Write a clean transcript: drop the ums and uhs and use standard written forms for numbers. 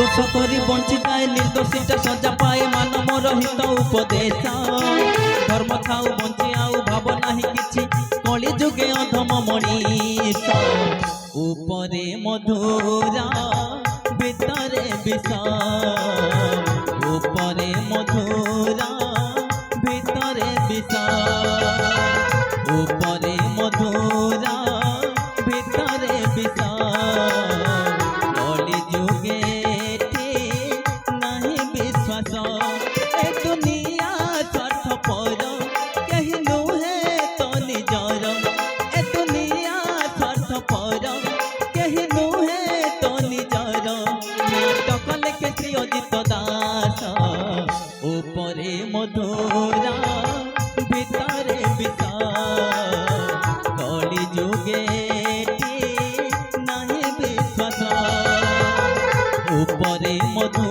দোষ করি বঞ্চি যায় নির্দোষীটা সজা পায় মানব রহিত উপদেশ ধর্ম খাও বঞ্চি আউ ভাব নাহি কিছু কলি যুগে অধম মଣିষ উপরে মধুরা ভিতরে বিষ উপরে মধুরা ভিতরে বিষ উপরে মধুরা ভিতরে বিষ কলি যুগে नहीं विश्वास ए दुनिया स्वार्थपर कहीं नुहे तो निजर ए दुनिया स्वार्थपर कहीं नुहे तो निजर नाटक लेखे श्री अजित दास उपरे मधुरा भितरे विष कली जुगे नहीं विश्वास उपरे मधुरा